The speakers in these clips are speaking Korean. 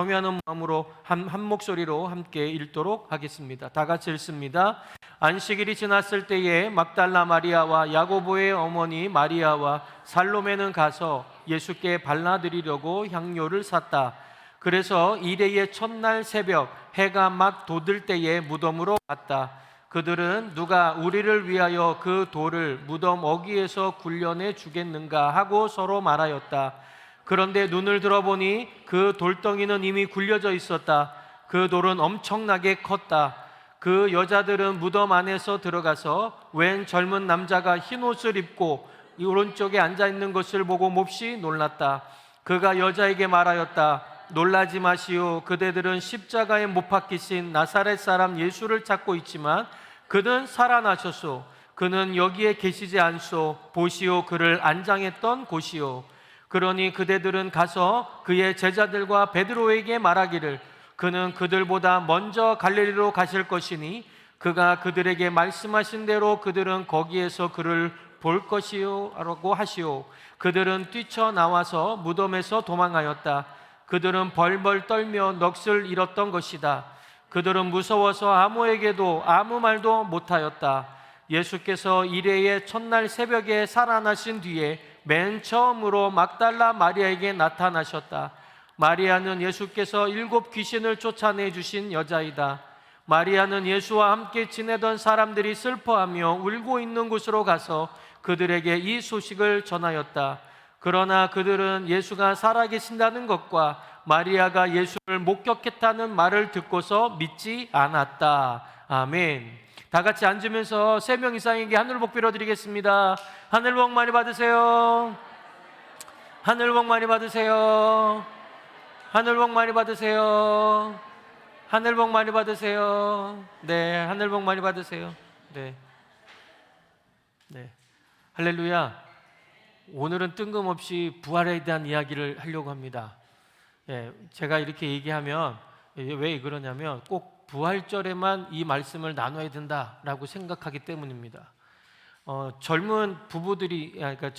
경외하는 마음으로 한 목소리로 함께 읽도록 하겠습니다. 다 같이 읽습니다. 안식일이 지났을 때에 막달라 마리아와 야고보의 어머니 마리아와 살로메는 가서 예수께 발라드리려고 향료를 샀다. 그래서 이레의 첫날 새벽 해가 막 돋을 때에 무덤으로 갔다. 그들은 누가 우리를 위하여 그 돌을 무덤 어귀에서 굴려내 주겠는가 하고 서로 말하였다. 그런데 눈을 들어보니 그 돌덩이는 이미 굴려져 있었다. 그 돌은 엄청나게 컸다. 그 여자들은 무덤 안에서 들어가서 웬 젊은 남자가 흰 옷을 입고 오른쪽에 앉아있는 것을 보고 몹시 놀랐다. 그가 여자에게 말하였다. 놀라지 마시오. 그대들은 십자가에 못 박히신 나사렛 사람 예수를 찾고 있지만 그는 살아나셨소. 그는 여기에 계시지 않소. 보시오. 그를 안장했던 곳이오. 그러니 그대들은 가서 그의 제자들과 베드로에게 말하기를 그는 그들보다 먼저 갈릴리로 가실 것이니 그가 그들에게 말씀하신 대로 그들은 거기에서 그를 볼 것이요 라고 하시오. 그들은 뛰쳐나와서 무덤에서 도망하였다. 그들은 벌벌 떨며 넋을 잃었던 것이다. 그들은 무서워서 아무에게도 아무 말도 못하였다. 예수께서 이레의 첫날 새벽에 살아나신 뒤에 맨 처음으로 막달라 마리아에게 나타나셨다. 마리아는 예수께서 7 귀신을 쫓아내 주신 여자이다. 마리아는 예수와 함께 지내던 사람들이 슬퍼하며 울고 있는 곳으로 가서 그들에게 이 소식을 전하였다. 그러나 그들은 예수가 살아계신다는 것과 마리아가 예수를 목격했다는 말을 듣고서 믿지 않았다. 아멘. 다 같이 앉으면서 3명 이상에게 하늘 복 빌어드리겠습니다. 하늘 복 많이 받으세요. 하늘 복 많이 받으세요. 하늘 복 많이 받으세요. 하늘 복 많이 받으세요. 네, 하늘 복 많이 받으세요. 네, 네, 할렐루야. 오늘은 뜬금없이 부활에 대한 이야기를 하려고 합니다. 예, 제가 이렇게 얘기하면 왜 그러냐면 꼭 부활절에만 이 말씀을 나눠야 된다라고 생각하기 때문입니다. 젊은 부부들이 그러니까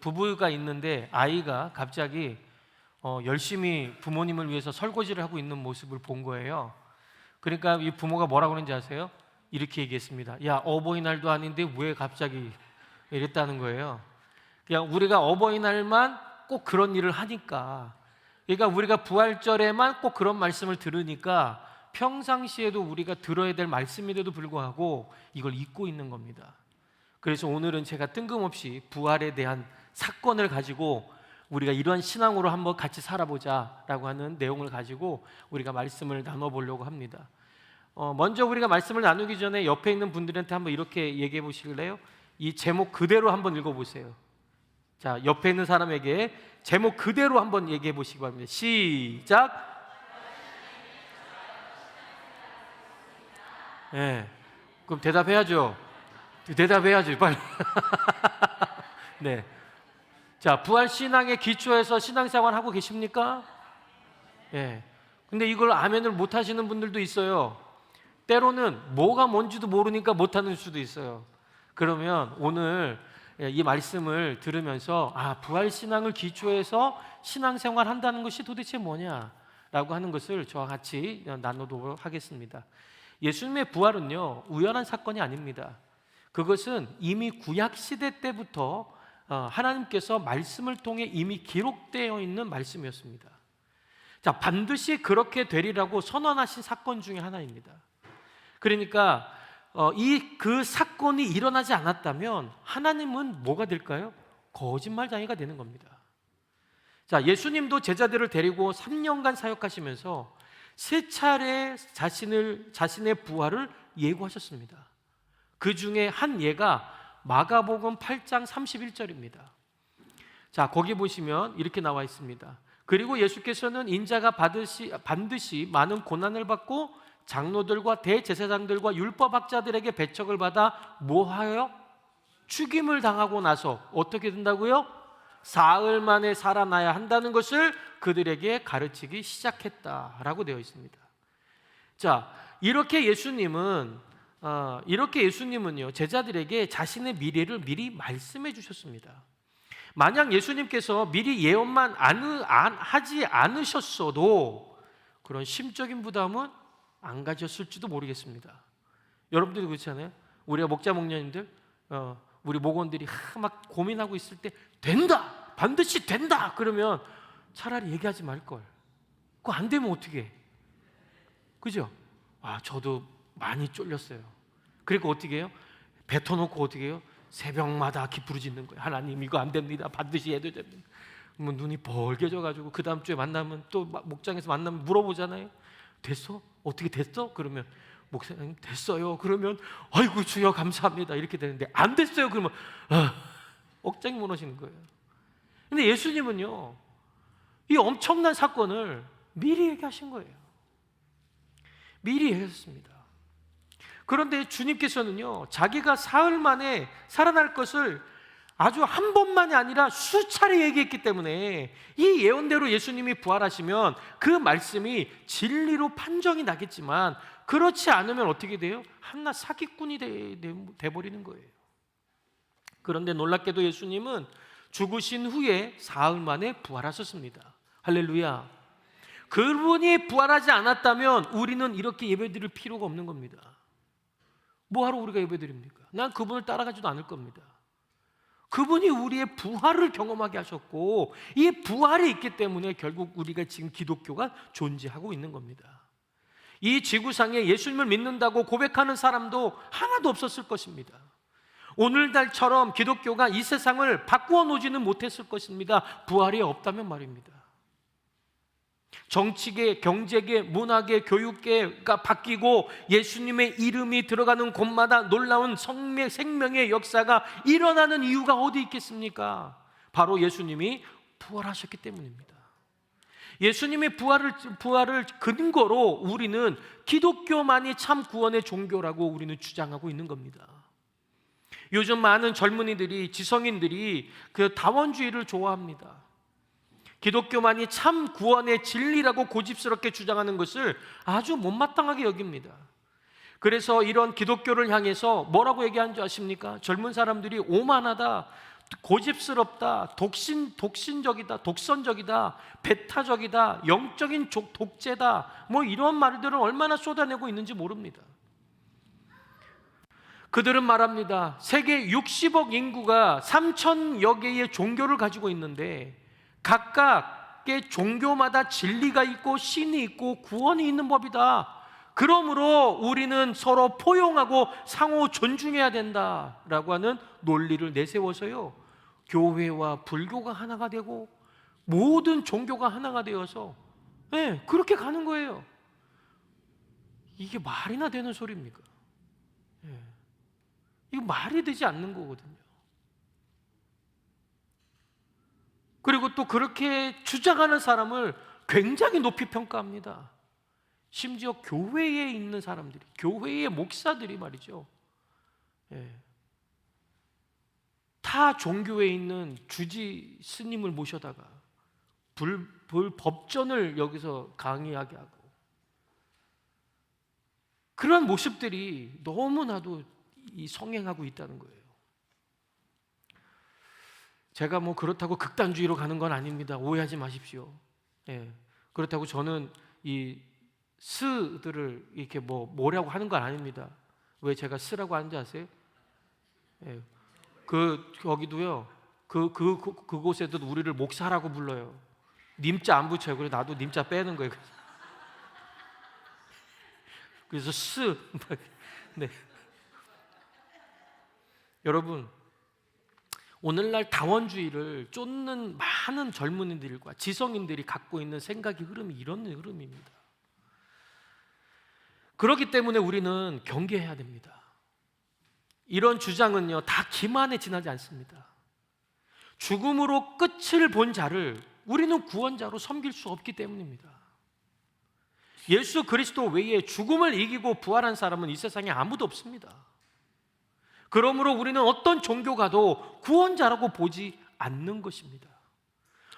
부부가 있는데 아이가 갑자기 열심히 부모님을 위해서 설거지를 하고 있는 모습을 본 거예요. 그러니까 이 부모가 뭐라고 하는지 아세요? 이렇게 얘기했습니다. 야, 어버이날도 아닌데 왜 갑자기 이랬다는 거예요. 그냥 우리가 어버이날만 꼭 그런 일을 하니까, 그러니까 우리가 부활절에만 꼭 그런 말씀을 들으니까 평상시에도 우리가 들어야 될 말씀인데도 불구하고 이걸 잊고 있는 겁니다. 그래서 오늘은 제가 뜬금없이 부활에 대한 사건을 가지고 우리가 이런 신앙으로 한번 같이 살아보자라고 하는 내용을 가지고 우리가 말씀을 나눠보려고 합니다. 먼저 우리가 말씀을 나누기 전에 옆에 있는 분들한테 한번 이렇게 얘기해 보실래요? 이 제목 그대로 한번 읽어보세요. 자, 옆에 있는 사람에게 제목 그대로 한번 얘기해 보시기 바랍니다. 시작. 네, 그럼 대답해야죠. 대답해야죠, 빨리. 네. 자, 부활 신앙의 기초에서 신앙생활 하고 계십니까? 예. 근데 이걸 아멘을 못 하시는 분들도 있어요. 때로는 뭐가 뭔지도 모르니까 못 하는 수도 있어요. 그러면 오늘 이 말씀을 들으면서 부활 신앙을 기초해서 신앙생활 한다는 것이 도대체 뭐냐라고 하는 것을 저와 같이 나누도록 하겠습니다. 예수님의 부활은요, 우연한 사건이 아닙니다. 그것은 이미 구약 시대 때부터 하나님께서 말씀을 통해 이미 기록되어 있는 말씀이었습니다. 자, 반드시 그렇게 되리라고 선언하신 사건 중에 하나입니다. 그러니까 그 사건이 일어나지 않았다면 하나님은 뭐가 될까요? 거짓말쟁이가 되는 겁니다. 자, 예수님도 제자들을 데리고 3년간 사역하시면서 3차례 자신의 부활을 예고하셨습니다. 그 중에 한 예가 마가복음 8장 31절입니다. 자, 거기 보시면 이렇게 나와 있습니다. 그리고 예수께서는 인자가 반드시 많은 고난을 받고 장로들과 대제사장들과 율법학자들에게 배척을 받아 뭐하여? 죽임을 당하고 나서 어떻게 된다고요? 사흘 만에 살아나야 한다는 것을 그들에게 가르치기 시작했다라고 되어 있습니다. 자, 이렇게 예수님은요 제자들에게 자신의 미래를 미리 말씀해 주셨습니다. 만약 예수님께서 미리 예언만 하지 않으셨어도 그런 심적인 부담은 안 가졌을지도 모르겠습니다. 여러분들도 그렇잖아요. 우리가 목자 목녀님들, 우리 목원들이 막 고민하고 있을 때 된다, 반드시 된다 그러면 차라리 얘기하지 말걸. 그거 안 되면 어떻게 해? 그죠? 저도 많이 쫄렸어요. 그리고 어떻게 해요? 뱉어놓고 어떻게 해요? 새벽마다 기부르짖는 거예요. 하나님 이거 안 됩니다. 반드시 해도 됩니다. 뭐 눈이 벌게져가지고 그 다음 주에 만나면 또 목장에서 만나면 물어보잖아요. 됐어? 어떻게 됐어? 그러면 목사님 됐어요. 그러면 아이고 주여 감사합니다 이렇게 되는데 안 됐어요. 그러면 억장이 무너지는 거예요. 근데 예수님은요 이 엄청난 사건을 미리 얘기하신 거예요. 미리 얘기했습니다. 그런데 주님께서는요 자기가 사흘 만에 살아날 것을 아주 한 번만이 아니라 수차례 얘기했기 때문에 이 예언대로 예수님이 부활하시면 그 말씀이 진리로 판정이 나겠지만 그렇지 않으면 어떻게 돼요? 한낱 사기꾼이 돼버리는 거예요. 그런데 놀랍게도 예수님은 죽으신 후에 사흘 만에 부활하셨습니다. 할렐루야. 그분이 부활하지 않았다면 우리는 이렇게 예배드릴 필요가 없는 겁니다. 뭐하러 우리가 예배드립니까? 난 그분을 따라가지도 않을 겁니다. 그분이 우리의 부활을 경험하게 하셨고 이 부활이 있기 때문에 결국 우리가 지금 기독교가 존재하고 있는 겁니다. 이 지구상에 예수님을 믿는다고 고백하는 사람도 하나도 없었을 것입니다. 오늘날처럼 기독교가 이 세상을 바꾸어 놓지는 못했을 것입니다. 부활이 없다면 말입니다. 정치계, 경제계, 문화계, 교육계가 바뀌고 예수님의 이름이 들어가는 곳마다 놀라운 생명의 역사가 일어나는 이유가 어디 있겠습니까? 바로 예수님이 부활하셨기 때문입니다. 예수님의 부활을 근거로 우리는 기독교만이 참 구원의 종교라고 우리는 주장하고 있는 겁니다. 요즘 많은 젊은이들이, 지성인들이 그 다원주의를 좋아합니다. 기독교만이 참 구원의 진리라고 고집스럽게 주장하는 것을 아주 못마땅하게 여깁니다. 그래서 이런 기독교를 향해서 뭐라고 얘기하는 줄 아십니까? 젊은 사람들이 오만하다, 고집스럽다, 독신적이다, 독선적이다, 배타적이다, 영적인 독재다, 뭐 이런 말들을 얼마나 쏟아내고 있는지 모릅니다. 그들은 말합니다. 세계 60억 인구가 3,000여 개의 종교를 가지고 있는데 각각의 종교마다 진리가 있고 신이 있고 구원이 있는 법이다. 그러므로 우리는 서로 포용하고 상호 존중해야 된다라고 하는 논리를 내세워서요 교회와 불교가 하나가 되고 모든 종교가 하나가 되어서 그렇게 가는 거예요. 이게 말이나 되는 소리입니까? 이거 말이 되지 않는 거거든요. 그리고 또 그렇게 주장하는 사람을 굉장히 높이 평가합니다. 심지어 교회에 있는 사람들이, 교회의 목사들이 말이죠. 타 종교에 있는 주지 스님을 모셔다가 법전을 여기서 강의하게 하고 그런 모습들이 너무나도 성행하고 있다는 거예요. 제가 뭐 그렇다고 극단주의로 가는 건 아닙니다. 오해하지 마십시오. 그렇다고 저는 이 스들을 이렇게 뭐라고 하는 건 아닙니다. 왜 제가 스라고 하는지 아세요? 거기도요. 그곳에도 우리를 목사라고 불러요. 님자 안 붙여요. 그래서 나도 님자 빼는 거예요. 그래서 스. 네. 여러분, 오늘날 다원주의를 쫓는 많은 젊은이들과 지성인들이 갖고 있는 생각의 흐름이 이런 흐름입니다. 그렇기 때문에 우리는 경계해야 됩니다. 이런 주장은요 다 기만에 지나지 않습니다. 죽음으로 끝을 본 자를 우리는 구원자로 섬길 수 없기 때문입니다. 예수 그리스도 외에 죽음을 이기고 부활한 사람은 이 세상에 아무도 없습니다. 그러므로 우리는 어떤 종교가도 구원자라고 보지 않는 것입니다.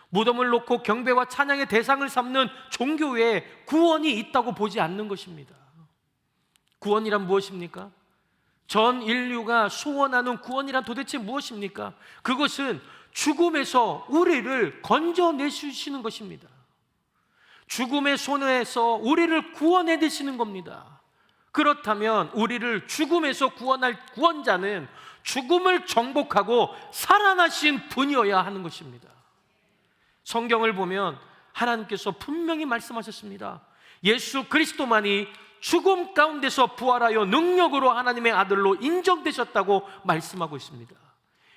무덤을 놓고 경배와 찬양의 대상을 삼는 종교에 구원이 있다고 보지 않는 것입니다. 구원이란 무엇입니까? 전 인류가 소원하는 구원이란 도대체 무엇입니까? 그것은 죽음에서 우리를 건져내주시는 것입니다. 죽음의 손에서 우리를 구원해 내시는 겁니다. 그렇다면 우리를 죽음에서 구원할 구원자는 죽음을 정복하고 살아나신 분이어야 하는 것입니다. 성경을 보면 하나님께서 분명히 말씀하셨습니다. 예수 그리스도만이 죽음 가운데서 부활하여 능력으로 하나님의 아들로 인정되셨다고 말씀하고 있습니다.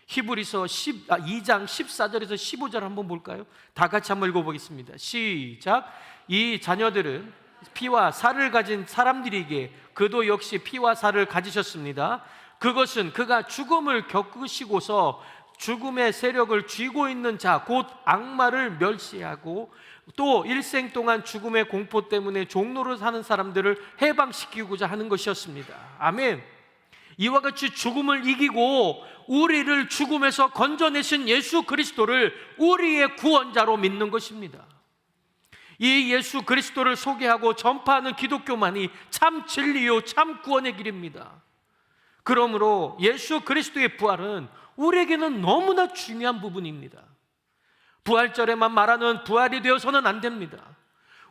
히브리서 2장 14절에서 15절 한번 볼까요? 다 같이 한번 읽어보겠습니다. 시작. 이 자녀들은 피와 살을 가진 사람들이기에 그도 역시 피와 살을 가지셨습니다. 그것은 그가 죽음을 겪으시고서 죽음의 세력을 쥐고 있는 자 곧 악마를 멸시하고 또 일생 동안 죽음의 공포 때문에 종로로 사는 사람들을 해방시키고자 하는 것이었습니다. 아멘. 이와 같이 죽음을 이기고 우리를 죽음에서 건져내신 예수 그리스도를 우리의 구원자로 믿는 것입니다. 이 예수 그리스도를 소개하고 전파하는 기독교만이 참 진리요 참 구원의 길입니다. 그러므로 예수 그리스도의 부활은 우리에게는 너무나 중요한 부분입니다. 부활절에만 말하는 부활이 되어서는 안 됩니다.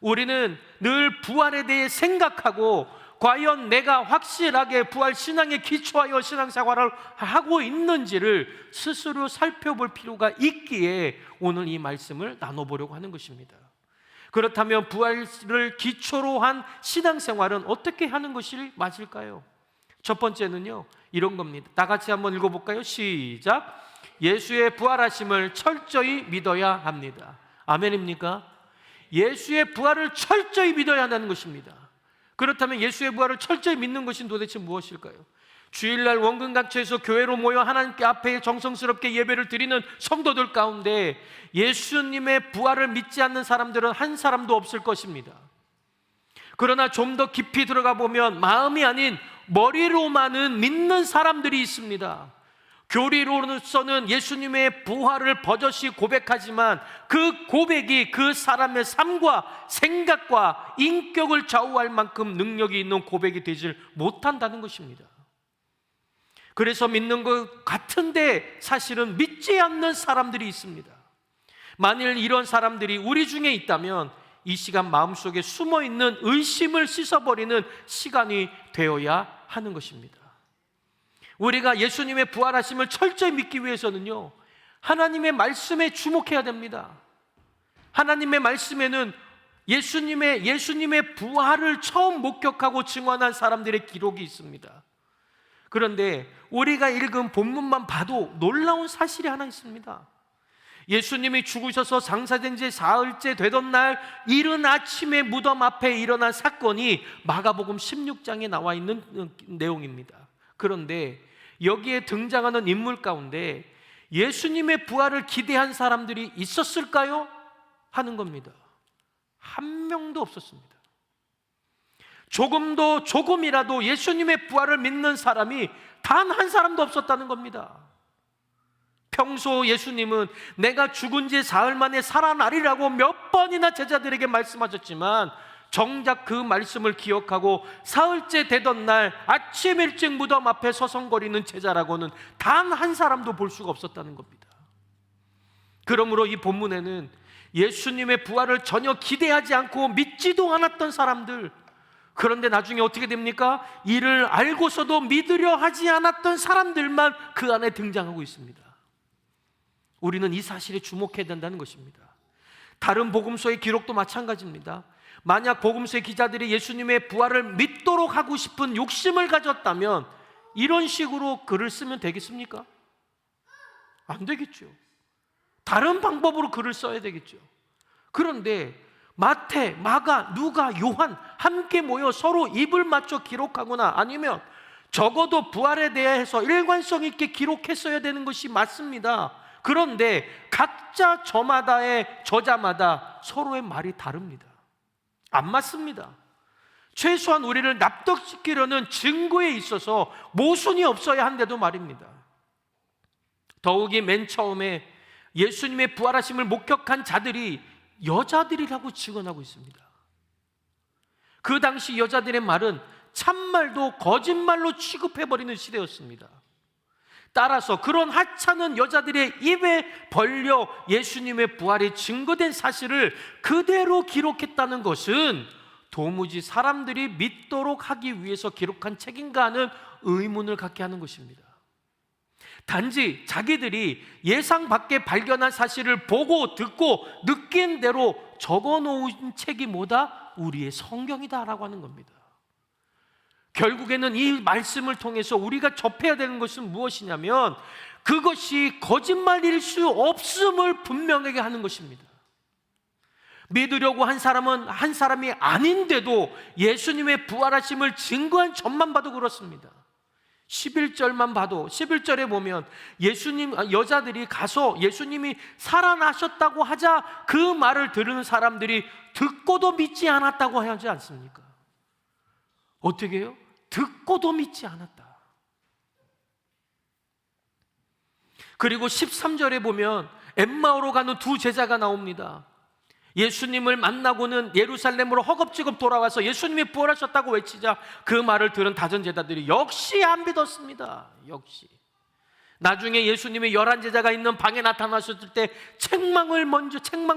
우리는 늘 부활에 대해 생각하고 과연 내가 확실하게 부활 신앙에 기초하여 신앙생활을 하고 있는지를 스스로 살펴볼 필요가 있기에 오늘 이 말씀을 나눠보려고 하는 것입니다. 그렇다면 부활을 기초로 한 신앙생활은 어떻게 하는 것이 맞을까요? 첫 번째는요, 이런 겁니다. 다 같이 한번 읽어볼까요? 시작. 예수의 부활하심을 철저히 믿어야 합니다. 아멘입니까? 예수의 부활을 철저히 믿어야 한다는 것입니다. 그렇다면 예수의 부활을 철저히 믿는 것이 도대체 무엇일까요? 주일날 원근각처에서 교회로 모여 하나님께 앞에 정성스럽게 예배를 드리는 성도들 가운데 예수님의 부활을 믿지 않는 사람들은 한 사람도 없을 것입니다. 그러나 좀 더 깊이 들어가 보면 마음이 아닌 머리로만은 믿는 사람들이 있습니다. 교리로서는 예수님의 부활을 버젓이 고백하지만 그 고백이 그 사람의 삶과 생각과 인격을 좌우할 만큼 능력이 있는 고백이 되질 못한다는 것입니다. 그래서 믿는 것 같은데 사실은 믿지 않는 사람들이 있습니다. 만일 이런 사람들이 우리 중에 있다면 이 시간 마음속에 숨어있는 의심을 씻어버리는 시간이 되어야 하는 것입니다. 우리가 예수님의 부활하심을 철저히 믿기 위해서는요, 하나님의 말씀에 주목해야 됩니다. 하나님의 말씀에는 예수님의 부활을 처음 목격하고 증언한 사람들의 기록이 있습니다. 그런데 우리가 읽은 본문만 봐도 놀라운 사실이 하나 있습니다. 예수님이 죽으셔서 장사된 지 사흘째 되던 날 이른 아침에 무덤 앞에 일어난 사건이 마가복음 16장에 나와 있는 내용입니다. 그런데 여기에 등장하는 인물 가운데 예수님의 부활을 기대한 사람들이 있었을까요? 하는 겁니다. 한 명도 없었습니다. 조금이라도 예수님의 부활을 믿는 사람이 단 한 사람도 없었다는 겁니다. 평소 예수님은 내가 죽은 지 사흘 만에 살아나리라고 몇 번이나 제자들에게 말씀하셨지만 정작 그 말씀을 기억하고 사흘째 되던 날 아침 일찍 무덤 앞에 서성거리는 제자라고는 단 한 사람도 볼 수가 없었다는 겁니다. 그러므로 이 본문에는 예수님의 부활을 전혀 기대하지 않고 믿지도 않았던 사람들, 그런데 나중에 어떻게 됩니까? 이를 알고서도 믿으려 하지 않았던 사람들만 그 안에 등장하고 있습니다. 우리는 이 사실에 주목해야 된다는 것입니다. 다른 복음서의 기록도 마찬가지입니다. 만약 복음서의 기자들이 예수님의 부활을 믿도록 하고 싶은 욕심을 가졌다면 이런 식으로 글을 쓰면 되겠습니까? 안 되겠죠. 다른 방법으로 글을 써야 되겠죠. 그런데 마태, 마가, 누가, 요한 함께 모여 서로 입을 맞춰 기록하거나 아니면 적어도 부활에 대해서 일관성 있게 기록했어야 되는 것이 맞습니다. 그런데 각자 저자마다 서로의 말이 다릅니다. 안 맞습니다. 최소한 우리를 납득시키려는 증거에 있어서 모순이 없어야 한데도 말입니다. 더욱이 맨 처음에 예수님의 부활하심을 목격한 자들이 여자들이라고 증언하고 있습니다. 그 당시 여자들의 말은 참말도 거짓말로 취급해버리는 시대였습니다. 따라서 그런 하찮은 여자들의 입에 벌려 예수님의 부활이 증거된 사실을 그대로 기록했다는 것은 도무지 사람들이 믿도록 하기 위해서 기록한 책인가 하는 의문을 갖게 하는 것입니다. 단지 자기들이 예상 밖에 발견한 사실을 보고 듣고 느낀 대로 적어놓은 책이 뭐다? 우리의 성경이다라고 하는 겁니다. 결국에는 이 말씀을 통해서 우리가 접해야 되는 것은 무엇이냐면 그것이 거짓말일 수 없음을 분명하게 하는 것입니다. 믿으려고 한 사람은 한 사람이 아닌데도 예수님의 부활하심을 증거한 점만 봐도 그렇습니다. 11절만 봐도 11절에 보면 여자들이 가서 예수님이 살아나셨다고 하자 그 말을 들은 사람들이 듣고도 믿지 않았다고 하지 않습니까? 어떻게 해요? 듣고도 믿지 않았다. 그리고 13절에 보면 엠마오로 가는 두 제자가 나옵니다. 예수님을 만나고는 예루살렘으로 허겁지겁 돌아와서 예수님이 부활하셨다고 외치자 그 말을 들은 다른 제자들이 역시 안 믿었습니다. 역시. 나중에 예수님이 11 제자가 있는 방에 나타나셨을 때 책망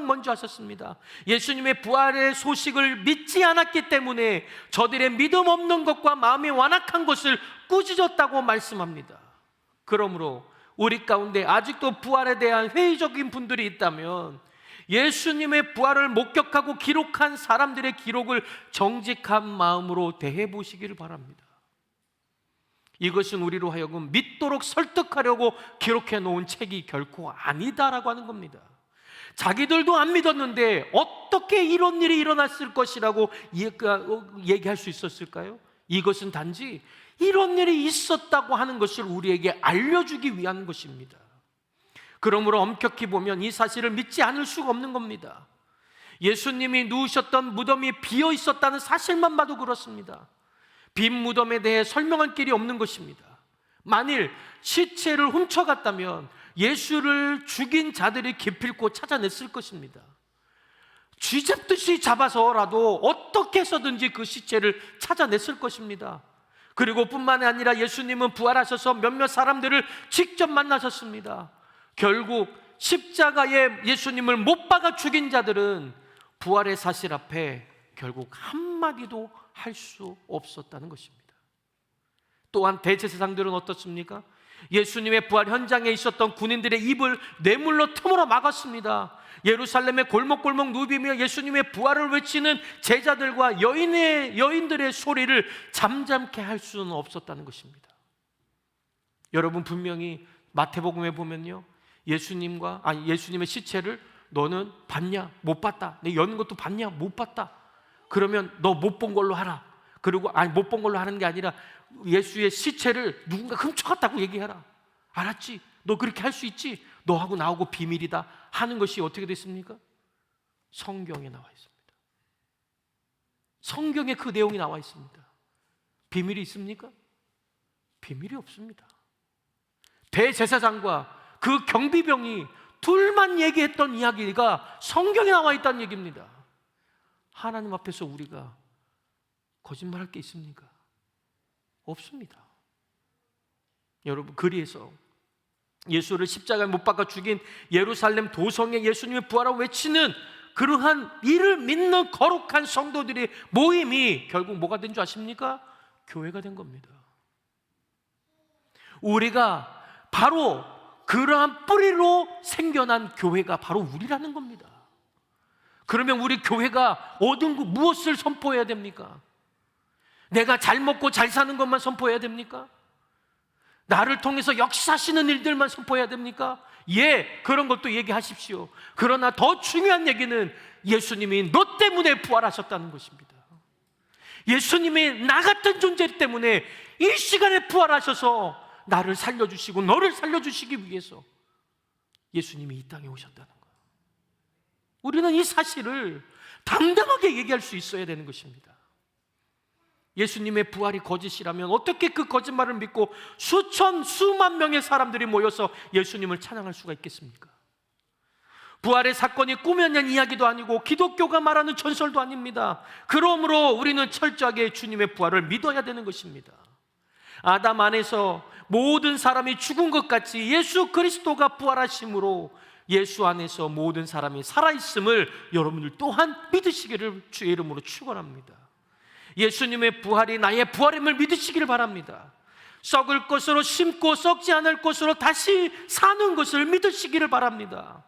먼저 하셨습니다. 예수님의 부활의 소식을 믿지 않았기 때문에 저들의 믿음 없는 것과 마음이 완악한 것을 꾸짖었다고 말씀합니다. 그러므로 우리 가운데 아직도 부활에 대한 회의적인 분들이 있다면 예수님의 부활을 목격하고 기록한 사람들의 기록을 정직한 마음으로 대해 보시기를 바랍니다. 이것은 우리로 하여금 믿도록 설득하려고 기록해 놓은 책이 결코 아니다라고 하는 겁니다. 자기들도 안 믿었는데 어떻게 이런 일이 일어났을 것이라고 얘기할 수 있었을까요? 이것은 단지 이런 일이 있었다고 하는 것을 우리에게 알려주기 위한 것입니다. 그러므로 엄격히 보면 이 사실을 믿지 않을 수가 없는 겁니다. 예수님이 누우셨던 무덤이 비어 있었다는 사실만 봐도 그렇습니다. 빈 무덤에 대해 설명할 길이 없는 것입니다. 만일 시체를 훔쳐갔다면 예수를 죽인 자들이 기필코 찾아냈을 것입니다. 쥐잡듯이 잡아서라도 어떻게 해서든지 그 시체를 찾아냈을 것입니다. 그리고 뿐만 아니라 예수님은 부활하셔서 몇몇 사람들을 직접 만나셨습니다. 결국 십자가에 예수님을 못 박아 죽인 자들은 부활의 사실 앞에 결국 한마디도 할 수 없었다는 것입니다. 또한 대제사장들은 어떻습니까? 예수님의 부활 현장에 있었던 군인들의 입을 뇌물로 틈으로 막았습니다. 예루살렘의 골목골목 누비며 예수님의 부활을 외치는 제자들과 여인들의 소리를 잠잠케 할 수는 없었다는 것입니다. 여러분, 분명히 마태복음에 보면요, 예수님의 시체를 너는 봤냐? 못 봤다. 내 여는 것도 봤냐? 못 봤다. 그러면 너 못 본 걸로 하라. 그리고 못 본 걸로 하는 게 아니라 예수의 시체를 누군가 훔쳐갔다고 얘기해라. 알았지? 너 그렇게 할 수 있지? 너하고 나하고 비밀이다 하는 것이 어떻게 됐습니까? 성경에 나와 있습니다. 성경에 그 내용이 나와 있습니다. 비밀이 있습니까? 비밀이 없습니다. 대제사장과 그 경비병이 둘만 얘기했던 이야기가 성경에 나와 있다는 얘기입니다. 하나님 앞에서 우리가 거짓말할 게 있습니까? 없습니다. 여러분, 그리해서 예수를 십자가에 못 박아 죽인 예루살렘 도성에 예수님의 부활을 외치는 그러한 이를 믿는 거룩한 성도들의 모임이 결국 뭐가 된 줄 아십니까? 교회가 된 겁니다. 우리가 바로 그러한 뿌리로 생겨난 교회가 바로 우리라는 겁니다. 그러면 우리 교회가 무엇을 선포해야 됩니까? 내가 잘 먹고 잘 사는 것만 선포해야 됩니까? 나를 통해서 역사하시는 일들만 선포해야 됩니까? 예, 그런 것도 얘기하십시오. 그러나 더 중요한 얘기는 예수님이 너 때문에 부활하셨다는 것입니다. 예수님이 나 같은 존재 때문에 이 시간에 부활하셔서 나를 살려주시고 너를 살려주시기 위해서 예수님이 이 땅에 오셨다는 거예요. 우리는 이 사실을 당당하게 얘기할 수 있어야 되는 것입니다. 예수님의 부활이 거짓이라면 어떻게 그 거짓말을 믿고 수만 명의 사람들이 모여서 예수님을 찬양할 수가 있겠습니까? 부활의 사건이 꾸며낸 이야기도 아니고 기독교가 말하는 전설도 아닙니다. 그러므로 우리는 철저하게 주님의 부활을 믿어야 되는 것입니다. 아담 안에서 모든 사람이 죽은 것 같이 예수 그리스도가 부활하심으로 예수 안에서 모든 사람이 살아있음을 여러분들 또한 믿으시기를 주의 이름으로 축원합니다. 예수님의 부활이 나의 부활임을 믿으시기를 바랍니다. 썩을 것으로 심고 썩지 않을 것으로 다시 사는 것을 믿으시기를 바랍니다.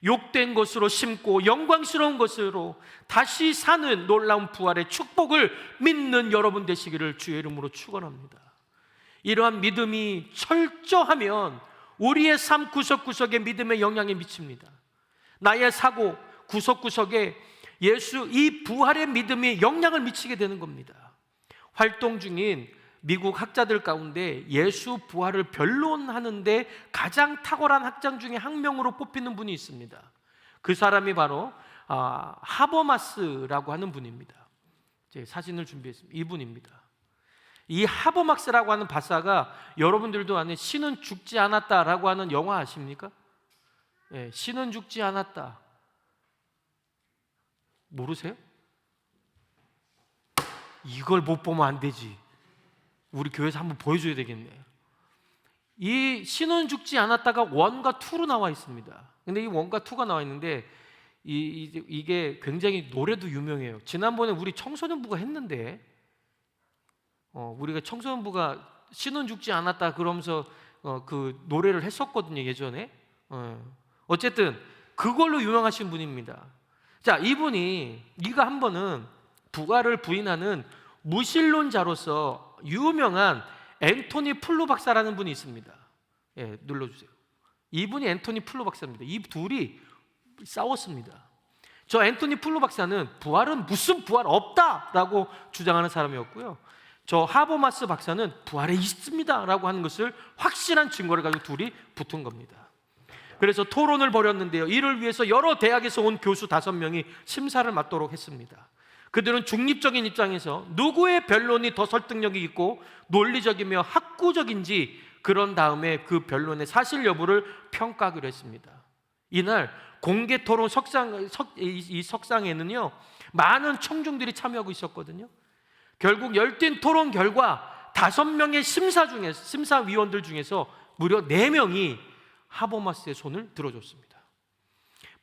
욕된 것으로 심고 영광스러운 것으로 다시 사는 놀라운 부활의 축복을 믿는 여러분 되시기를 주의 이름으로 축원합니다. 이러한 믿음이 철저하면 우리의 삶 구석구석에 믿음의 영향이 미칩니다. 나의 사고 구석구석에 이 부활의 믿음이 영향을 미치게 되는 겁니다. 활동 중인 미국 학자들 가운데 예수 부활을 변론하는데 가장 탁월한 학자 중에 한 명으로 뽑히는 분이 있습니다. 그 사람이 바로 하버마스라고 하는 분입니다. 제 사진을 준비했습니다. 이분입니다. 이 하버마스라고 하는 박사가 여러분들도 아는 신은 죽지 않았다라고 하는 영화 아십니까? 예, 신은 죽지 않았다. 모르세요? 이걸 못 보면 안 되지. 우리 교회에서 한번 보여줘야 되겠네. 이 신은 죽지 않았다가 1과 2로 나와 있습니다. 근데 이 1과 2가 나와 있는데 이게 굉장히 노래도 유명해요. 지난번에 우리 청소년부가 했는데 우리가 청소년부가 신은 죽지 않았다 그러면서 그 노래를 했었거든요, 예전에. 어쨌든 그걸로 유명하신 분입니다. 자, 이가 한 번은 부활을 부인하는 무신론자로서 유명한 앤토니 플루 박사라는 분이 있습니다. 예, 눌러주세요. 이분이 앤토니 플루 박사입니다. 이 둘이 싸웠습니다. 저 앤토니 플루 박사는 부활은 무슨 부활 없다라고 주장하는 사람이었고요. 저 하버마스 박사는 부활에 있습니다라고 하는 것을 확실한 증거를 가지고 둘이 붙은 겁니다. 그래서 토론을 벌였는데요. 이를 위해서 여러 대학에서 온 교수 5명이 심사를 맡도록 했습니다. 그들은 중립적인 입장에서 누구의 변론이 더 설득력이 있고 논리적이며 학구적인지 그런 다음에 그 변론의 사실 여부를 평가하기로 했습니다. 이날 공개 토론 석상에는요 많은 청중들이 참여하고 있었거든요. 결국 열띤 토론 결과 5명의 심사위원들 중에서 무려 4명이 하버마스의 손을 들어줬습니다.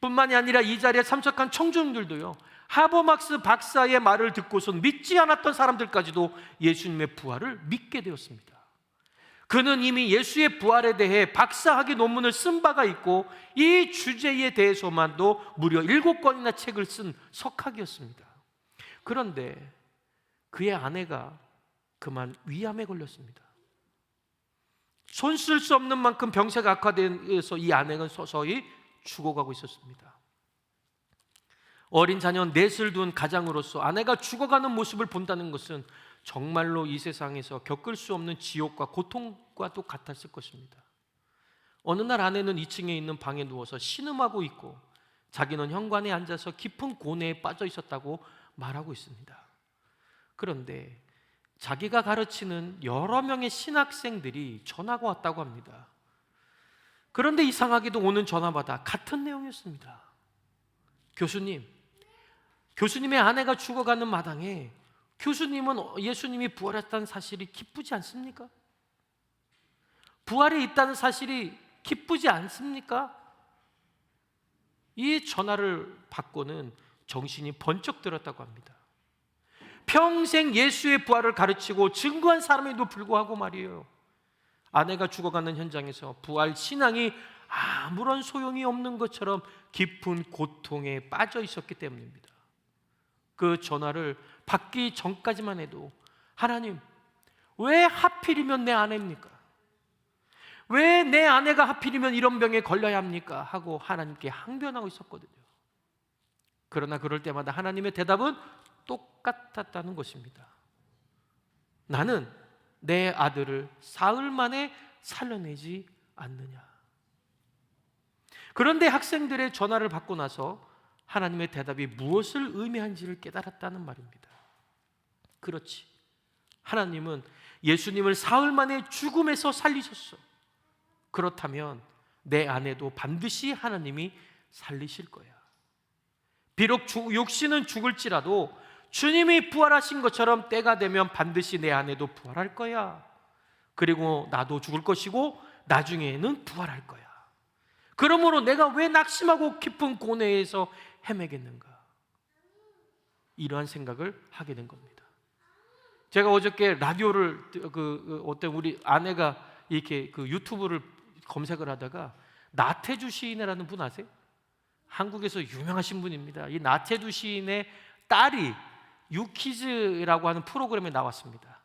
뿐만이 아니라 이 자리에 참석한 청중들도요 하버마스 박사의 말을 듣고선 믿지 않았던 사람들까지도 예수님의 부활을 믿게 되었습니다. 그는 이미 예수의 부활에 대해 박사학위 논문을 쓴 바가 있고 이 주제에 대해서만도 무려 7권이나 책을 쓴 석학이었습니다. 그런데 그의 아내가 그만 위암에 걸렸습니다. 손 쓸 수 없는 만큼 병세가 악화되어서 이 아내는 서서히 죽어가고 있었습니다. 어린 자녀 넷을 둔 가장으로서 아내가 죽어가는 모습을 본다는 것은 정말로 이 세상에서 겪을 수 없는 지옥과 고통과도 같았을 것입니다. 어느 날 아내는 2층에 있는 방에 누워서 신음하고 있고 자기는 현관에 앉아서 깊은 고뇌에 빠져 있었다고 말하고 있습니다. 그런데 자기가 가르치는 여러 명의 신학생들이 전화가 왔다고 합니다. 그런데 이상하게도 오는 전화마다 같은 내용이었습니다. 교수님의 아내가 죽어가는 마당에 교수님은 예수님이 부활했다는 사실이 기쁘지 않습니까? 부활에 있다는 사실이 기쁘지 않습니까? 이 전화를 받고는 정신이 번쩍 들었다고 합니다. 평생 예수의 부활을 가르치고 증거한 사람에도 불구하고 말이에요, 아내가 죽어가는 현장에서 부활 신앙이 아무런 소용이 없는 것처럼 깊은 고통에 빠져 있었기 때문입니다. 그 전화를 받기 전까지만 해도 하나님, 왜 하필이면 내 아내입니까? 왜 내 아내가 하필이면 이런 병에 걸려야 합니까? 하고 하나님께 항변하고 있었거든요. 그러나 그럴 때마다 하나님의 대답은 똑같았다는 것입니다. 나는 내 아들을 사흘 만에 살려내지 않느냐. 그런데 학생들의 전화를 받고 나서 하나님의 대답이 무엇을 의미한지를 깨달았다는 말입니다. 그렇지, 하나님은 예수님을 사흘 만에 죽음에서 살리셨어. 그렇다면 내 아내도 반드시 하나님이 살리실 거야. 비록 육신은 죽을지라도 주님이 부활하신 것처럼 때가 되면 반드시 내 아내도 부활할 거야. 그리고 나도 죽을 것이고 나중에는 부활할 거야. 그러므로 내가 왜 낙심하고 깊은 고뇌에서 헤매겠는가? 이러한 생각을 하게 된 겁니다. 제가 어저께 라디오를 어떤 우리 아내가 이렇게 유튜브를 검색을 하다가 나태주 시인이라는 분 아세요? 한국에서 유명하신 분입니다. 이 나태주 시인의 딸이 유키즈라고 하는 프로그램에 나왔습니다.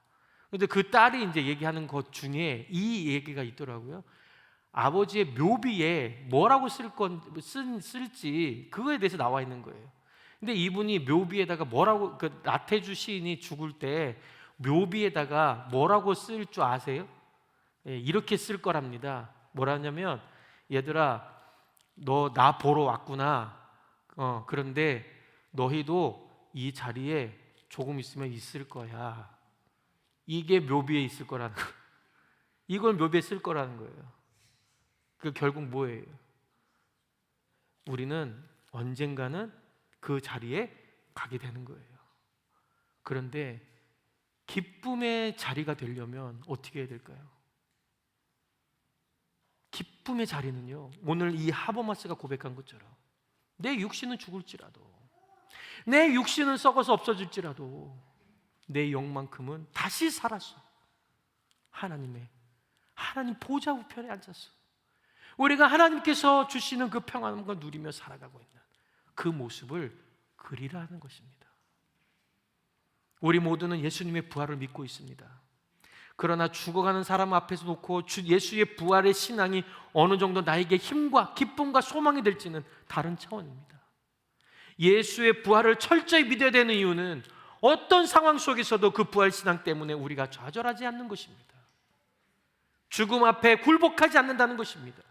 그런데 그 딸이 이제 얘기하는 것 중에 이 얘기가 있더라고요. 아버지의 묘비에 뭐라고 쓸지 그거에 대해서 나와 있는 거예요. 근데 이분이 묘비에다가 뭐라고, 나태주 시인이 죽을 때 묘비에다가 뭐라고 쓸 줄 아세요? 예, 이렇게 쓸 거랍니다. 뭐라냐면, 얘들아 너 나 보러 왔구나. 그런데 너희도 이 자리에 조금 있으면 있을 거야. 이게 묘비에 있을 거라는 거예요. 이걸 묘비에 쓸 거라는 거예요. 그 결국 뭐예요? 우리는 언젠가는 그 자리에 가게 되는 거예요. 그런데 기쁨의 자리가 되려면 어떻게 해야 될까요? 기쁨의 자리는요, 오늘 이 하버마스가 고백한 것처럼 내 육신은 죽을지라도, 내 육신은 썩어서 없어질지라도 내 영만큼은 다시 살아서 하나님 보좌 우편에 앉아서 우리가 하나님께서 주시는 그 평안함과 누리며 살아가고 있는 그 모습을 그리라는 것입니다. 우리 모두는 예수님의 부활을 믿고 있습니다. 그러나 죽어가는 사람 앞에서 놓고 예수의 부활의 신앙이 어느 정도 나에게 힘과 기쁨과 소망이 될지는 다른 차원입니다. 예수의 부활을 철저히 믿어야 되는 이유는 어떤 상황 속에서도 그 부활 신앙 때문에 우리가 좌절하지 않는 것입니다. 죽음 앞에 굴복하지 않는다는 것입니다.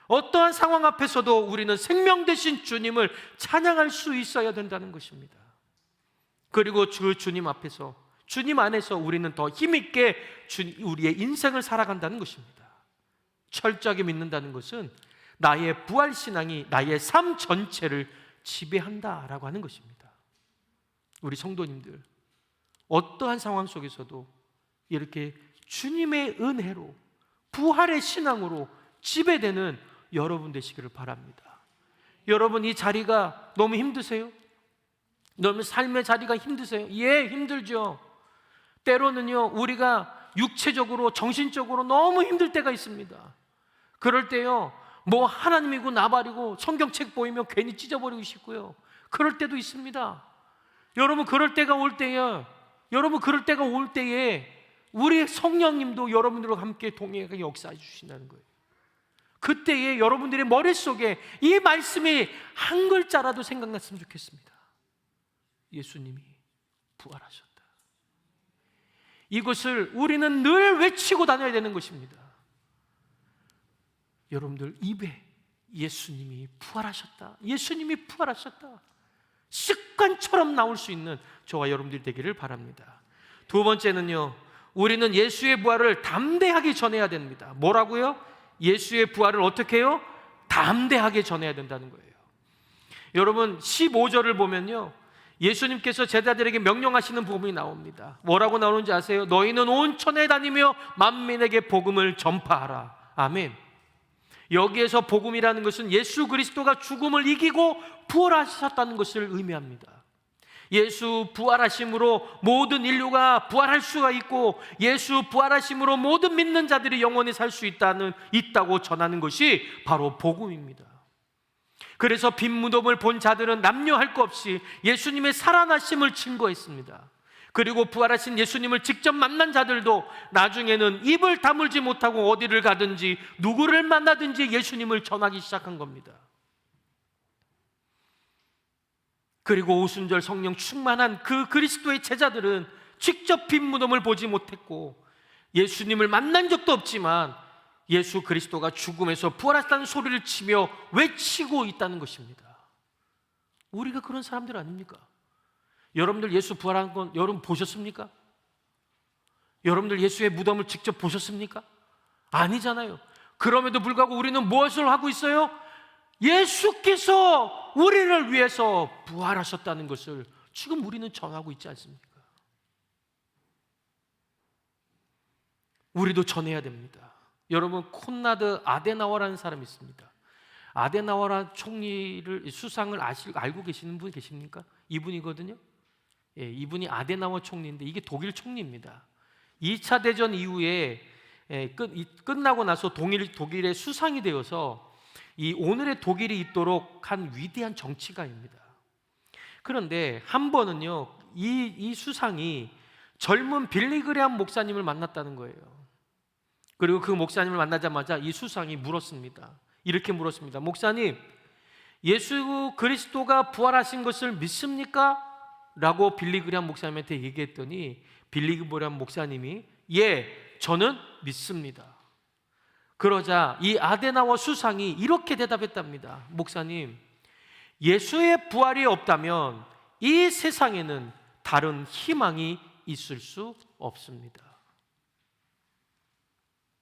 어떠한 상황 앞에서도 우리는 생명 되신 주님을 찬양할 수 있어야 된다는 것입니다. 그리고 그 주님 앞에서, 주님 안에서 우리는 더 힘있게 우리의 인생을 살아간다는 것입니다. 철저하게 믿는다는 것은 나의 부활신앙이 나의 삶 전체를 지배한다라고 하는 것입니다. 우리 성도님들, 어떠한 상황 속에서도 이렇게 주님의 은혜로, 부활의 신앙으로 지배되는 여러분 되시기를 바랍니다. 여러분, 이 자리가 너무 힘드세요? 너무 삶의 자리가 힘드세요? 예, 힘들죠. 때로는요, 우리가 육체적으로, 정신적으로 너무 힘들 때가 있습니다. 그럴 때요, 뭐 하나님이고 나발이고 성경책 보이면 괜히 찢어버리고 싶고요, 그럴 때도 있습니다. 여러분, 그럴 때가 올 때에 우리 성령님도 여러분들과 함께 동행하게 역사해 주신다는 거예요. 그때에 여러분들의 머릿속에 이 말씀이 한 글자라도 생각났으면 좋겠습니다. 예수님이 부활하셨다. 이것을 우리는 늘 외치고 다녀야 되는 것입니다. 여러분들 입에 예수님이 부활하셨다, 예수님이 부활하셨다, 습관처럼 나올 수 있는 저와 여러분들이 되기를 바랍니다. 두 번째는요, 우리는 예수의 부활을 담대하게 전해야 됩니다. 뭐라고요? 예수의 부활을 어떻게 해요? 담대하게 전해야 된다는 거예요. 여러분, 15절을 보면요, 예수님께서 제자들에게 명령하시는 부분이 나옵니다. 뭐라고 나오는지 아세요? 너희는 온 천에 다니며 만민에게 복음을 전파하라. 아멘. 여기에서 복음이라는 것은 예수 그리스도가 죽음을 이기고 부활하셨다는 것을 의미합니다. 예수 부활하심으로 모든 인류가 부활할 수가 있고, 예수 부활하심으로 모든 믿는 자들이 영원히 살 수 있다고 전하는 것이 바로 복음입니다. 그래서 빈 무덤을 본 자들은 남녀할 것 없이 예수님의 살아나심을 증거했습니다. 그리고 부활하신 예수님을 직접 만난 자들도 나중에는 입을 다물지 못하고 어디를 가든지 누구를 만나든지 예수님을 전하기 시작한 겁니다. 그리고 오순절 성령 충만한 그 그리스도의 제자들은 직접 빈 무덤을 보지 못했고 예수님을 만난 적도 없지만 예수 그리스도가 죽음에서 부활했다는 소리를 치며 외치고 있다는 것입니다. 우리가 그런 사람들 아닙니까? 여러분들 예수 부활한 건 여러분 보셨습니까? 여러분들 예수의 무덤을 직접 보셨습니까? 아니잖아요. 그럼에도 불구하고 우리는 무엇을 하고 있어요? 예수께서 우리를 위해서 부활하셨다는 것을 지금 우리는 전하고 있지 않습니까? 우리도 전해야 됩니다. 여러분, 콘라드 아데나워라는 사람이 있습니다. 아데나워라 총리를 수상을 알고 계시는 분 계십니까? 이분이거든요. 예, 이분이 아데나워 총리인데 이게 독일 총리입니다. 2차 대전 이후에 끝나고 나서 독일의 수상이 되어서 이 오늘의 독일이 있도록 한 위대한 정치가입니다. 그런데 한 번은요, 이 수상이 젊은 빌리그레암 목사님을 만났다는 거예요. 그리고 그 목사님을 만나자마자 이 수상이 물었습니다. 이렇게 물었습니다. 목사님, 예수 그리스도가 부활하신 것을 믿습니까? 라고 빌리그레암 목사님한테 얘기했더니 빌리그레암 목사님이 예, 저는 믿습니다. 그러자 이 아데나워 수상이 이렇게 대답했답니다. 목사님, 예수의 부활이 없다면 이 세상에는 다른 희망이 있을 수 없습니다.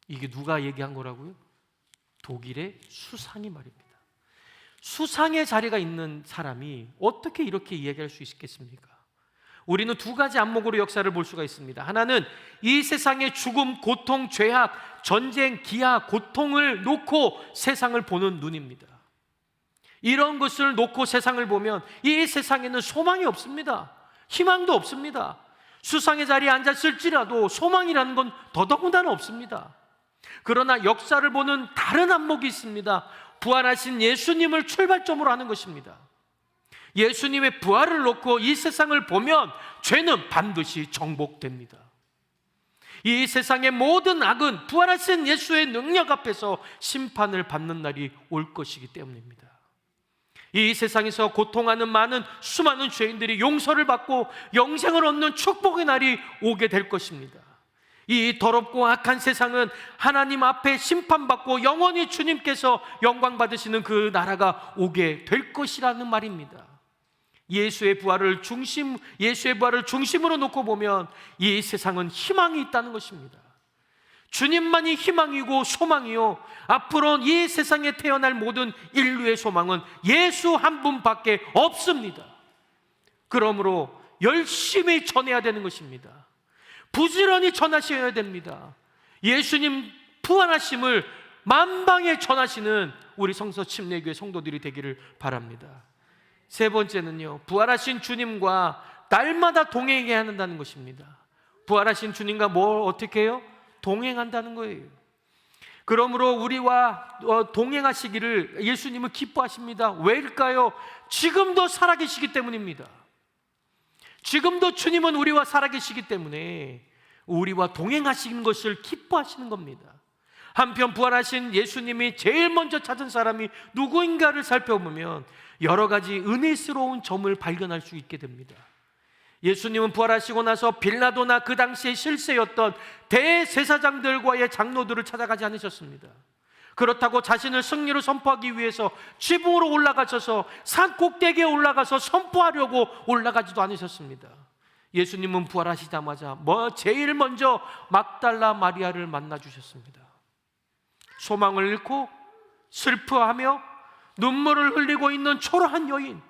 이게 누가 얘기한 거라고요? 독일의 수상이 말입니다. 수상의 자리가 있는 사람이 어떻게 이렇게 이야기할 수 있겠습니까? 우리는 두 가지 안목으로 역사를 볼 수가 있습니다. 하나는 이 세상의 죽음, 고통, 죄악, 전쟁, 기아, 고통을 놓고 세상을 보는 눈입니다. 이런 것을 놓고 세상을 보면 이 세상에는 소망이 없습니다. 희망도 없습니다. 수상의 자리에 앉았을지라도 소망이라는 건 더더군다나 없습니다. 그러나 역사를 보는 다른 안목이 있습니다. 부활하신 예수님을 출발점으로 하는 것입니다. 예수님의 부활을 놓고 이 세상을 보면 죄는 반드시 정복됩니다. 이 세상의 모든 악은 부활하신 예수의 능력 앞에서 심판을 받는 날이 올 것이기 때문입니다. 이 세상에서 고통하는 수많은 죄인들이 용서를 받고 영생을 얻는 축복의 날이 오게 될 것입니다. 이 더럽고 악한 세상은 하나님 앞에 심판받고 영원히 주님께서 영광 받으시는 그 나라가 오게 될 것이라는 말입니다. 예수의 부활을 중심으로 놓고 보면 이 세상은 희망이 있다는 것입니다. 주님만이 희망이고 소망이요, 앞으로 이 세상에 태어날 모든 인류의 소망은 예수 한 분밖에 없습니다. 그러므로 열심히 전해야 되는 것입니다. 부지런히 전하셔야 됩니다. 예수님 부활하심을 만방에 전하시는 우리 성서 침례교회 성도들이 되기를 바랍니다. 세 번째는요, 부활하신 주님과 날마다 동행해야 한다는 것입니다. 부활하신 주님과 뭘 어떻게 해요? 동행한다는 거예요. 그러므로 우리와 동행하시기를 예수님은 기뻐하십니다. 왜일까요? 지금도 살아계시기 때문입니다. 지금도 주님은 우리와 살아계시기 때문에 우리와 동행하시는 것을 기뻐하시는 겁니다. 한편 부활하신 예수님이 제일 먼저 찾은 사람이 누구인가를 살펴보면 여러 가지 은혜스러운 점을 발견할 수 있게 됩니다. 예수님은 부활하시고 나서 빌라도나 그 당시의 실세였던 대제사장들과의 장로들을 찾아가지 않으셨습니다. 그렇다고 자신을 승리로 선포하기 위해서 지붕으로 올라가셔서 산 꼭대기에 올라가서 선포하려고 올라가지도 않으셨습니다. 예수님은 부활하시자마자 제일 먼저 막달라 마리아를 만나 주셨습니다. 소망을 잃고 슬퍼하며 눈물을 흘리고 있는 초라한 여인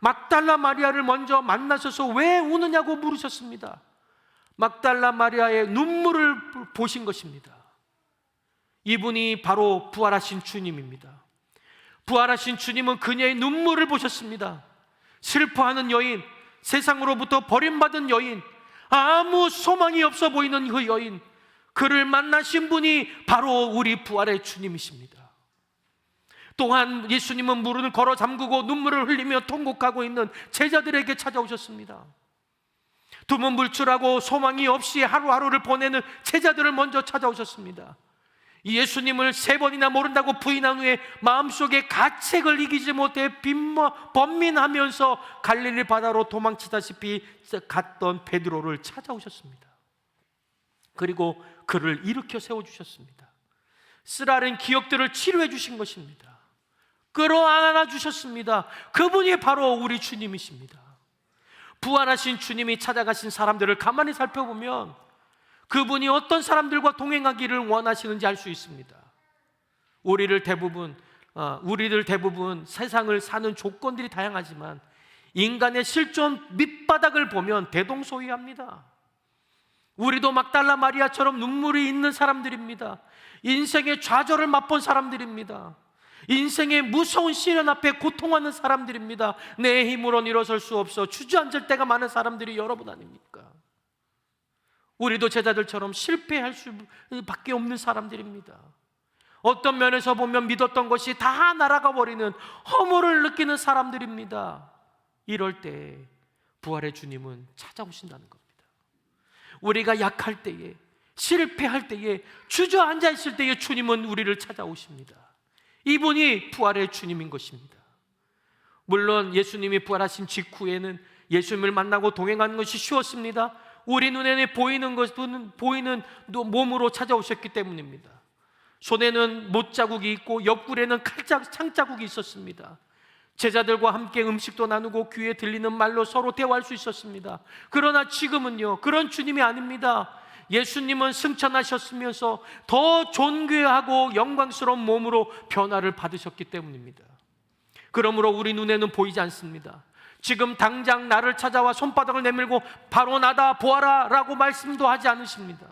막달라 마리아를 먼저 만나셔서 왜 우느냐고 물으셨습니다. 막달라 마리아의 눈물을 보신 것입니다. 이분이 바로 부활하신 주님입니다. 부활하신 주님은 그녀의 눈물을 보셨습니다. 슬퍼하는 여인, 세상으로부터 버림받은 여인, 아무 소망이 없어 보이는 그 여인, 그를 만나신 분이 바로 우리 부활의 주님이십니다. 또한 예수님은 무릎을 걸어 잠그고 눈물을 흘리며 통곡하고 있는 제자들에게 찾아오셨습니다. 두문불출하고 소망이 없이 하루하루를 보내는 제자들을 먼저 찾아오셨습니다. 예수님을 3번이나 모른다고 부인한 후에 마음속에 가책을 이기지 못해 번민하면서 갈릴리 바다로 도망치다시피 갔던 베드로를 찾아오셨습니다. 그리고 그를 일으켜 세워주셨습니다. 쓰라린 기억들을 치료해 주신 것입니다. 끌어안아 주셨습니다. 그분이 바로 우리 주님이십니다. 부활하신 주님이 찾아가신 사람들을 가만히 살펴보면 그분이 어떤 사람들과 동행하기를 원하시는지 알 수 있습니다. 우리들 대부분 세상을 사는 조건들이 다양하지만 인간의 실존 밑바닥을 보면 대동소이합니다. 우리도 막달라 마리아처럼 눈물이 있는 사람들입니다. 인생의 좌절을 맛본 사람들입니다. 인생의 무서운 시련 앞에 고통하는 사람들입니다. 내 힘으로는 일어설 수 없어 주저앉을 때가 많은 사람들이 여러분 아닙니까? 우리도 제자들처럼 실패할 수밖에 없는 사람들입니다. 어떤 면에서 보면 믿었던 것이 다 날아가 버리는 허물을 느끼는 사람들입니다. 이럴 때 부활의 주님은 찾아오신다는 겁니다. 우리가 약할 때에, 실패할 때에, 주저앉아 있을 때에 주님은 우리를 찾아오십니다. 이분이 부활의 주님인 것입니다. 물론 예수님이 부활하신 직후에는 예수님을 만나고 동행하는 것이 쉬웠습니다. 우리 눈에는 보이는 몸으로 찾아오셨기 때문입니다. 손에는 못자국이 있고 옆구리에는 창자국이 있었습니다. 제자들과 함께 음식도 나누고 귀에 들리는 말로 서로 대화할 수 있었습니다. 그러나 지금은요, 그런 주님이 아닙니다. 예수님은 승천하셨으면서 더 존귀하고 영광스러운 몸으로 변화를 받으셨기 때문입니다. 그러므로 우리 눈에는 보이지 않습니다. 지금 당장 나를 찾아와 손바닥을 내밀고 바로 나다 보아라 라고 말씀도 하지 않으십니다.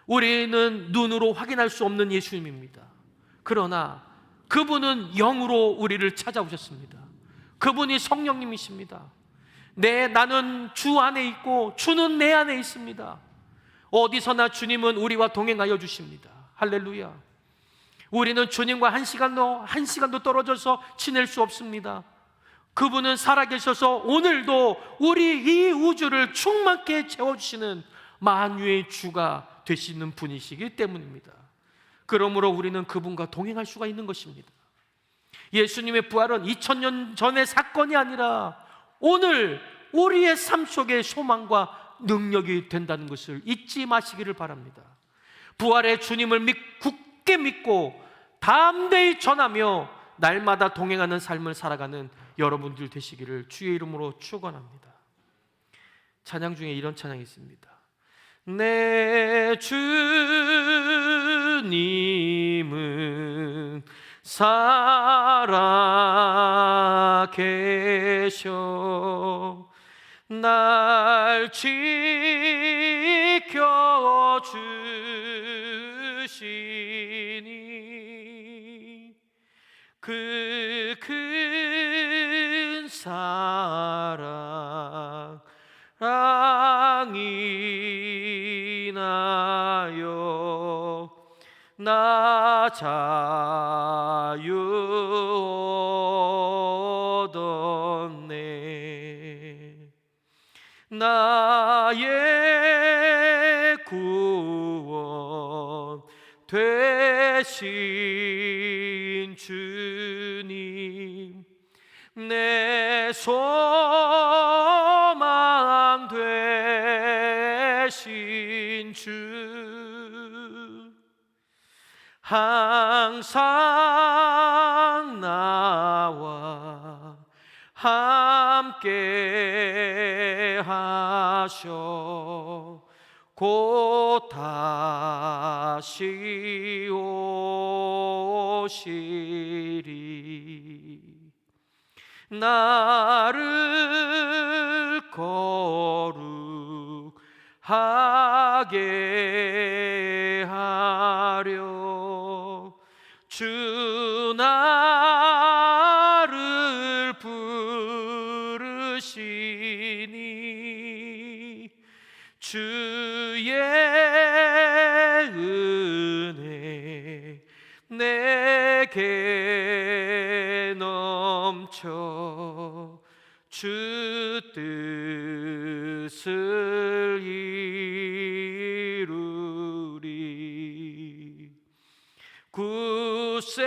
우리는 눈으로 확인할 수 없는 예수님입니다. 그러나 그분은 영으로 우리를 찾아오셨습니다. 그분이 성령님이십니다. 나는 주 안에 있고 주는 내 안에 있습니다. 어디서나 주님은 우리와 동행하여 주십니다. 할렐루야. 우리는 주님과 한 시간도 떨어져서 지낼 수 없습니다. 그분은 살아계셔서 오늘도 우리 이 우주를 충만케 채워주시는 만유의 주가 되시는 분이시기 때문입니다. 그러므로 우리는 그분과 동행할 수가 있는 것입니다. 예수님의 부활은 2000년 전의 사건이 아니라 오늘 우리의 삶 속의 소망과 능력이 된다는 것을 잊지 마시기를 바랍니다. 부활의 주님을 굳게 믿고 담대히 전하며 날마다 동행하는 삶을 살아가는 여러분들 되시기를 주의 이름으로 축원합니다. 찬양 중에 이런 찬양이 있습니다. 내 주님은 살아계셔 날 지켜주시니 그 큰 사랑이 나여 나 자유 얻었네 나의 구원 되신 주님 내 소망 되신 주 항상 나와 함께 하셔 곧 다시 오시리 나를 거룩하게 하려 주 나를 부르시니 주의 은혜 내게 넘쳐 주 뜻을 이루리 굳센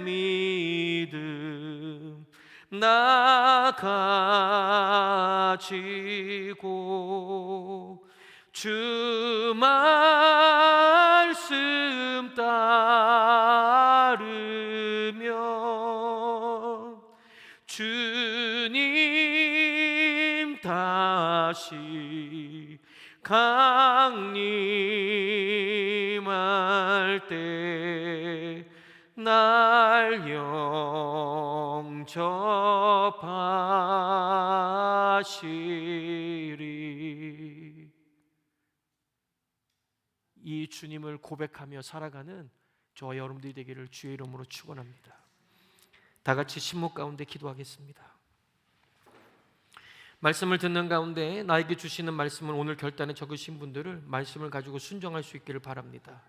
믿음 나 가지고 주 말씀 따르며 주님 다시 강림할 때 날 영접하시리 구하시리. 이 주님을 고백하며 살아가는 저와 여러분들이 되기를 주의 이름으로 축원합니다. 다 같이 신목 가운데 기도하겠습니다. 말씀을 듣는 가운데 나에게 주시는 말씀을 오늘 결단에 적으신 분들을 말씀을 가지고 순종할 수 있기를 바랍니다.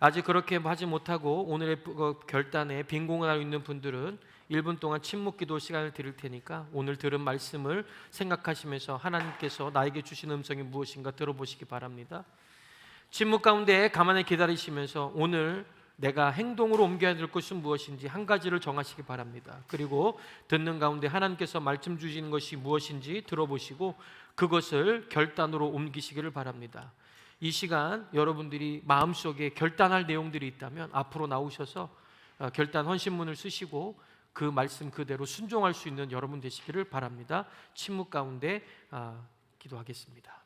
아직 그렇게 하지 못하고 오늘의 결단에 빈공을 하고 있는 분들은 1분 동안 침묵 기도 시간을 드릴 테니까 오늘 들은 말씀을 생각하시면서 하나님께서 나에게 주신 음성이 무엇인가 들어보시기 바랍니다. 침묵 가운데 가만히 기다리시면서 오늘 내가 행동으로 옮겨야 될 것은 무엇인지 한 가지를 정하시기 바랍니다. 그리고 듣는 가운데 하나님께서 말씀 주시는 것이 무엇인지 들어보시고 그것을 결단으로 옮기시기를 바랍니다. 이 시간 여러분들이 마음속에 결단할 내용들이 있다면 앞으로 나오셔서 결단 헌신문을 쓰시고 그 말씀 그대로 순종할 수 있는 여러분 되시기를 바랍니다. 침묵 가운데 기도하겠습니다.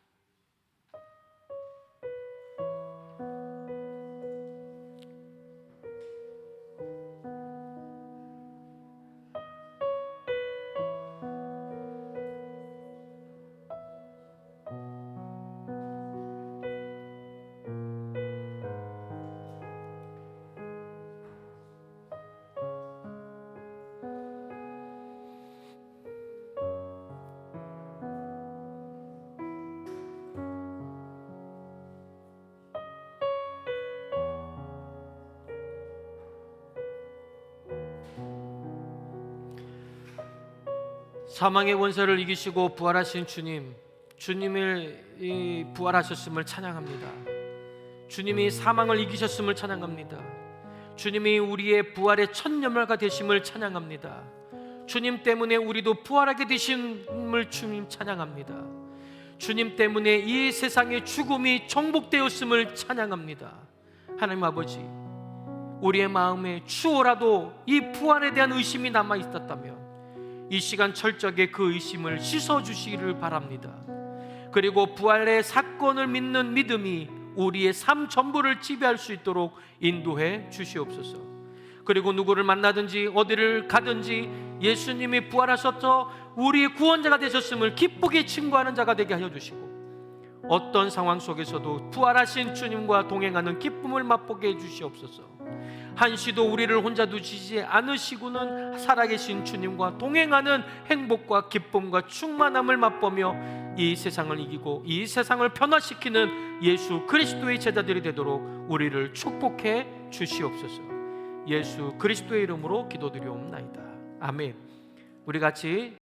사망의 원세를 이기시고 부활하신 주님, 주님을 부활하셨음을 찬양합니다. 주님이 사망을 이기셨음을 찬양합니다. 주님이 우리의 부활의 첫 연말가 되심을 찬양합니다. 주님 때문에 우리도 부활하게 되심을 주님 찬양합니다. 주님 때문에 이 세상의 죽음이 정복되었음을 찬양합니다. 하나님 아버지, 우리의 마음에 추호라도 이 부활에 대한 의심이 남아 있었다면 이 시간 철저하게 그 의심을 씻어주시기를 바랍니다. 그리고 부활의 사건을 믿는 믿음이 우리의 삶 전부를 지배할 수 있도록 인도해 주시옵소서. 그리고 누구를 만나든지 어디를 가든지 예수님이 부활하셔서 우리의 구원자가 되셨음을 기쁘게 친구하는 자가 되게 하여 주시고 어떤 상황 속에서도 부활하신 주님과 동행하는 기쁨을 맛보게 해 주시옵소서. 한시도 우리를 혼자 두시지 않으시고는 살아계신 주님과 동행하는 행복과 기쁨과 충만함을 맛보며 이 세상을 이기고 이 세상을 변화시키는 예수 그리스도의 제자들이 되도록 우리를 축복해 주시옵소서. 예수 그리스도의 이름으로 기도드리옵나이다. 아멘. 우리 같이